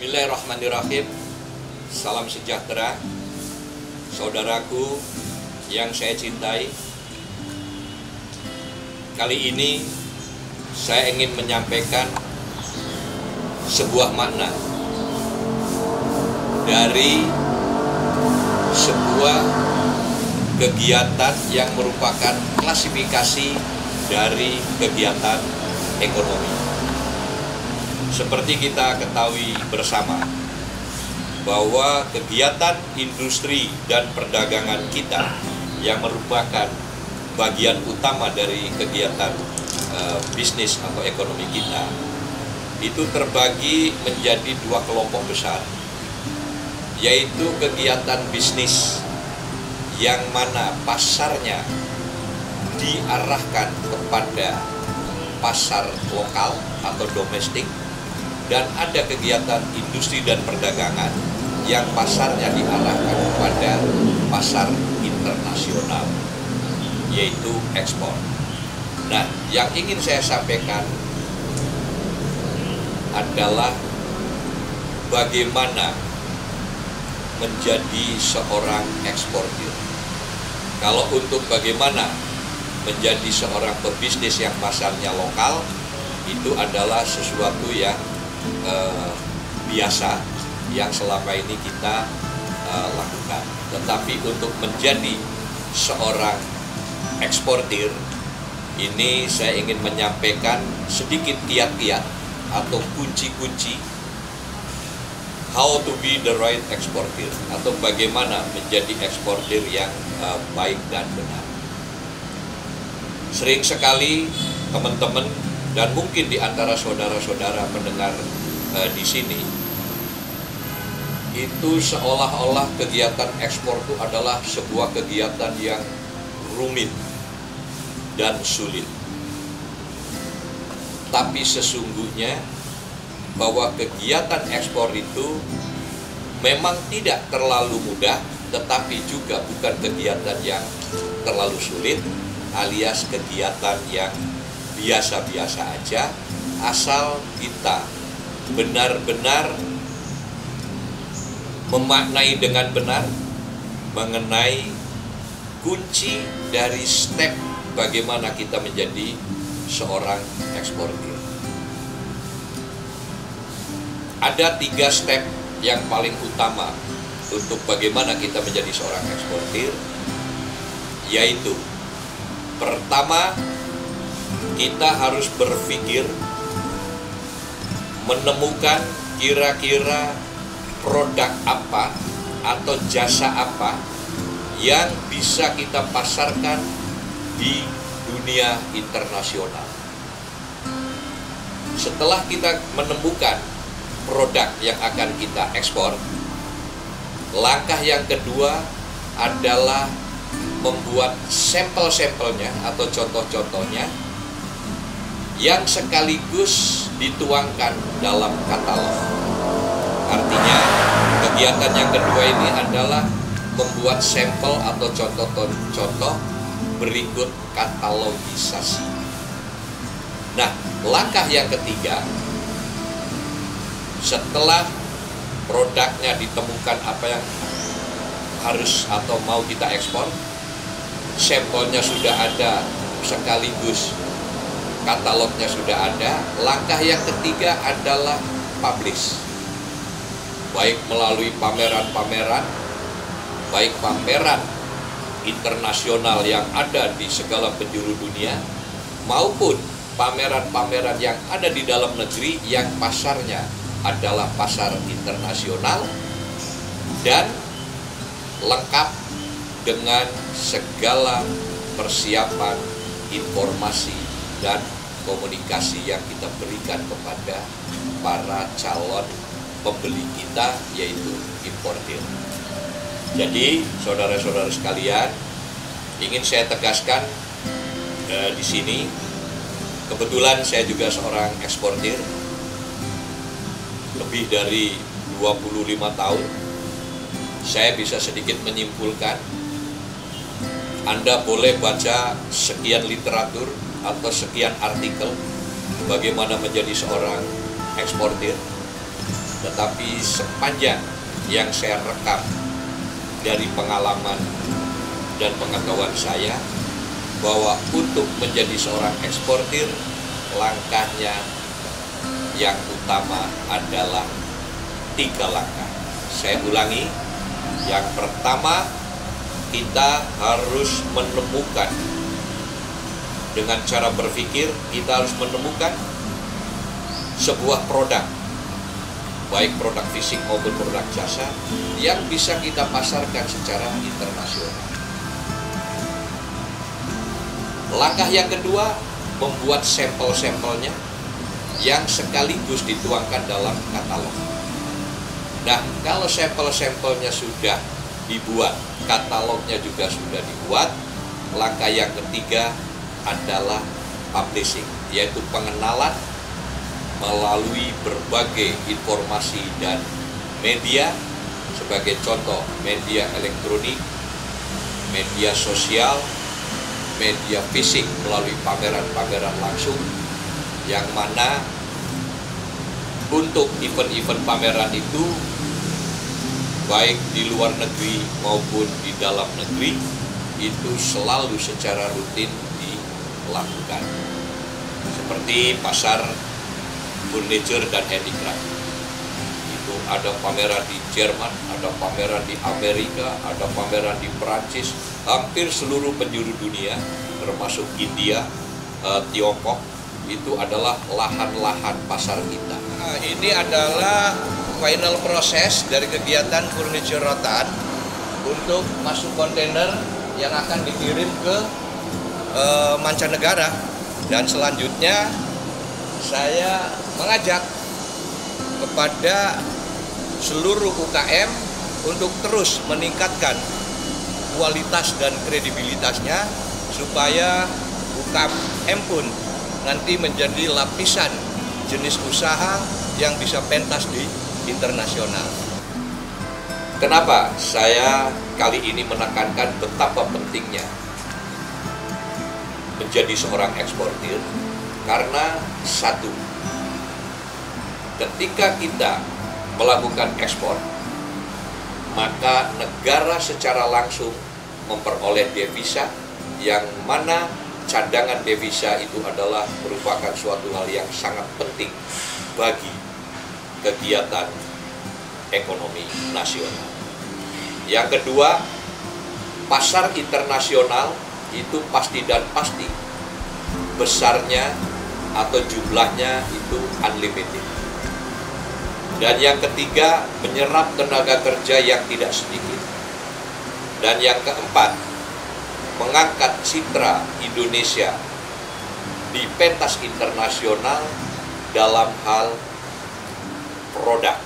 Bismillahirrahmanirrahim. Salam sejahtera, saudaraku yang saya cintai. Kali ini saya ingin menyampaikan sebuah makna dari sebuah kegiatan yang merupakan klasifikasi dari kegiatan ekonomi. Seperti kita ketahui bersama bahwa kegiatan industri dan perdagangan kita yang merupakan bagian utama dari kegiatan bisnis atau ekonomi kita itu terbagi menjadi dua kelompok besar, yaitu kegiatan bisnis yang mana pasarnya diarahkan kepada pasar lokal atau domestik, dan ada kegiatan industri dan perdagangan yang pasarnya diarahkan kepada pasar internasional, yaitu ekspor. Nah, yang ingin saya sampaikan adalah bagaimana menjadi seorang eksportir. Kalau untuk bagaimana menjadi seorang pebisnis yang pasarnya lokal, itu adalah sesuatu yang biasa yang selama ini kita lakukan. Tetapi untuk menjadi seorang eksportir, ini saya ingin menyampaikan sedikit kiat-kiat atau kunci-kunci how to be the right exporter, atau bagaimana menjadi eksportir yang baik dan benar. Sering sekali teman-teman dan mungkin di antara saudara-saudara mendengar di sini, itu seolah-olah kegiatan ekspor itu adalah sebuah kegiatan yang rumit dan sulit. Tapi sesungguhnya bahwa kegiatan ekspor itu memang tidak terlalu mudah, tetapi juga bukan kegiatan yang terlalu sulit, alias kegiatan yang biasa-biasa aja, asal kita benar-benar memaknai dengan benar mengenai kunci dari step bagaimana kita menjadi seorang eksportir. Ada 3 step yang paling utama untuk bagaimana kita menjadi seorang eksportir, yaitu pertama, kita harus berpikir menemukan kira-kira produk apa atau jasa apa yang bisa kita pasarkan di dunia internasional. Setelah kita menemukan produk yang akan kita ekspor, langkah yang kedua adalah membuat sampel-sampelnya atau contoh-contohnya yang sekaligus dituangkan dalam katalog. Artinya, kegiatan yang kedua ini adalah membuat sampel atau contoh-contoh berikut katalogisasi. Nah, langkah yang ketiga, setelah produknya ditemukan apa yang harus atau mau kita ekspor, sampelnya sudah ada sekaligus katalognya sudah ada, langkah yang ketiga adalah publish. Baik melalui pameran-pameran, baik pameran internasional yang ada di segala penjuru dunia, maupun pameran-pameran yang ada di dalam negeri yang pasarnya adalah pasar internasional dan lengkap dengan segala persiapan informasi dan komunikasi yang kita berikan kepada para calon pembeli kita, yaitu importir. Jadi, saudara-saudara sekalian, ingin saya tegaskan di sini, kebetulan saya juga seorang eksportir, lebih dari 25 tahun. Saya bisa sedikit menyimpulkan, Anda boleh baca sekian literatur atau sekian artikel bagaimana menjadi seorang eksportir, tetapi sepanjang yang saya rekam dari pengalaman dan pengetahuan saya, bahwa untuk menjadi seorang eksportir, langkahnya yang utama adalah 3 langkah. Saya ulangi, yang pertama, kita harus menemukan, dengan cara berpikir, kita harus menemukan sebuah produk, baik produk fisik maupun produk jasa, yang bisa kita pasarkan secara internasional. Langkah yang kedua, membuat sampel-sampelnya yang sekaligus dituangkan dalam katalog. Nah, kalau sampel-sampelnya sudah dibuat, katalognya juga sudah dibuat, langkah yang ketiga adalah publishing, yaitu pengenalan melalui berbagai informasi dan media, sebagai contoh media elektronik, media sosial, media fisik melalui pameran-pameran langsung, yang mana untuk event-event pameran itu baik di luar negeri maupun di dalam negeri itu selalu secara rutin dilakukan, seperti pasar furniture dan handicraft. Itu ada pameran di Jerman, ada pameran di Amerika, ada pameran di Perancis, hampir seluruh penjuru dunia termasuk India, Tiongkok, itu adalah lahan-lahan pasar kita. Nah, ini adalah final proses dari kegiatan Furniture Rotan untuk masuk kontainer yang akan dikirim ke mancanegara. Dan selanjutnya saya mengajak kepada seluruh UKM untuk terus meningkatkan kualitas dan kredibilitasnya, supaya UKM pun nanti menjadi lapisan jenis usaha yang bisa pentas di internasional. Kenapa saya kali ini menekankan betapa pentingnya menjadi seorang eksportir? Karena satu, ketika kita melakukan ekspor, maka negara secara langsung memperoleh devisa, yang mana cadangan devisa itu adalah merupakan suatu hal yang sangat penting bagi kegiatan ekonomi nasional. Yang kedua, pasar internasional itu pasti dan pasti besarnya atau jumlahnya itu unlimited. Dan yang ketiga, menyerap tenaga kerja yang tidak sedikit. Dan yang keempat, mengangkat citra Indonesia di pentas internasional dalam hal produk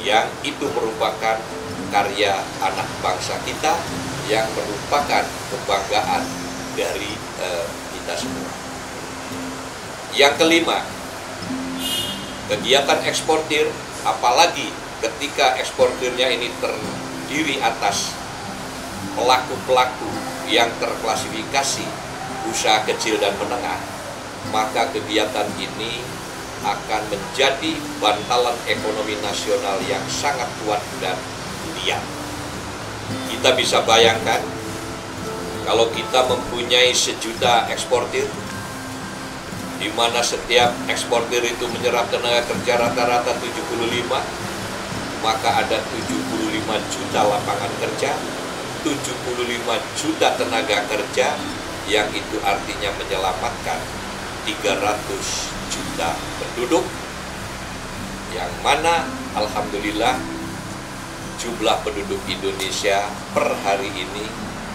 yang itu merupakan karya anak bangsa kita, yang merupakan kebanggaan dari kita semua. Yang kelima, kegiatan eksportir, apalagi ketika eksportirnya ini terdiri atas pelaku-pelaku yang terklasifikasi usaha kecil dan menengah, maka kegiatan ini akan menjadi bantalan ekonomi nasional yang sangat kuat dan liat. Kita bisa bayangkan, kalau kita mempunyai 1 juta eksportir, di mana setiap eksportir itu menyerap tenaga kerja rata-rata 75, maka ada 75 juta lapangan kerja, 75 juta tenaga kerja, yang itu artinya menyelamatkan 300 juta penduduk, yang mana alhamdulillah jumlah penduduk Indonesia per hari ini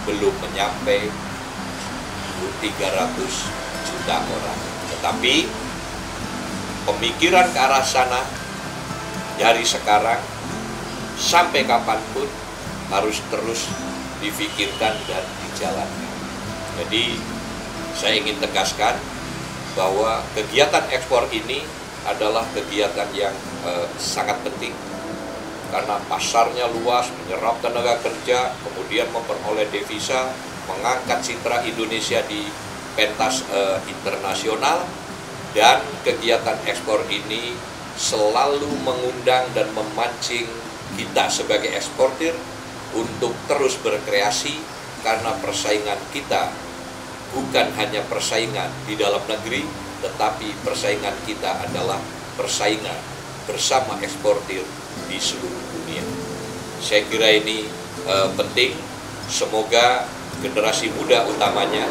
belum mencapai 300 juta orang. Tetapi pemikiran ke arah sana dari sekarang sampai kapanpun harus terus difikirkan dan dijalankan. Jadi saya ingin tegaskan bahwa kegiatan ekspor ini adalah kegiatan yang sangat penting, karena pasarnya luas, menyerap tenaga kerja, kemudian memperoleh devisa, mengangkat citra Indonesia di pentas internasional, dan kegiatan ekspor ini selalu mengundang dan memancing kita sebagai eksportir untuk terus berkreasi, karena persaingan kita bukan hanya persaingan di dalam negeri, tetapi persaingan kita adalah persaingan bersama eksportir di seluruh dunia. Saya kira ini penting. Semoga generasi muda utamanya,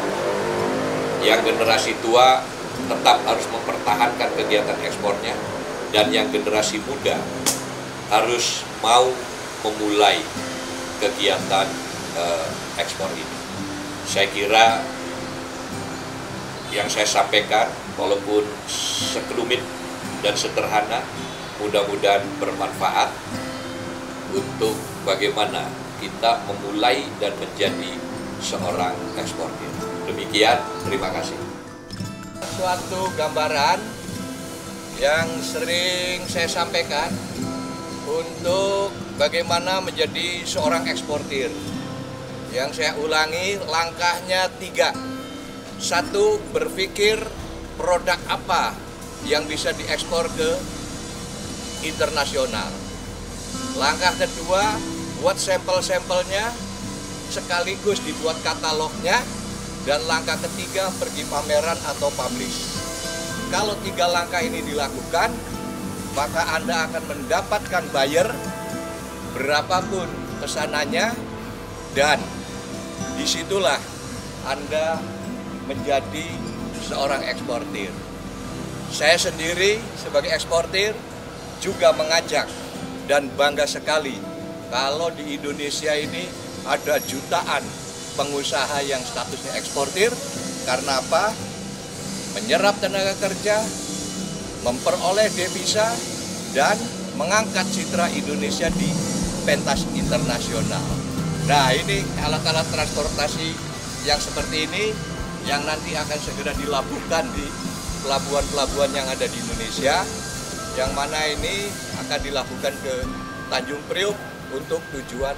yang generasi tua tetap harus mempertahankan kegiatan ekspornya, dan yang generasi muda harus mau memulai kegiatan ekspor ini. Saya kira yang saya sampaikan, walaupun sekelumit dan sederhana, mudah-mudahan bermanfaat untuk bagaimana kita memulai dan menjadi seorang eksportir. Demikian, terima kasih. Suatu gambaran yang sering saya sampaikan untuk bagaimana menjadi seorang eksportir. Yang saya ulangi, langkahnya 3. 1, berpikir produk apa yang bisa diekspor ke internasional. Langkah kedua, buat sampel-sampelnya, sekaligus dibuat katalognya. Dan langkah ketiga, pergi pameran atau publish. Kalau 3 langkah ini dilakukan, maka Anda akan mendapatkan buyer berapapun pesanannya, dan disitulah Anda menjadi seorang eksportir. Saya sendiri sebagai eksportir juga mengajak dan bangga sekali kalau di Indonesia ini ada jutaan pengusaha yang statusnya eksportir. Karena apa? Menyerap tenaga kerja, memperoleh devisa, dan mengangkat citra Indonesia di pentas internasional. Nah, ini alat-alat transportasi yang seperti ini yang nanti akan segera dilabuhkan di pelabuhan-pelabuhan yang ada di Indonesia, yang mana ini akan dilakukan ke Tanjung Priok untuk tujuan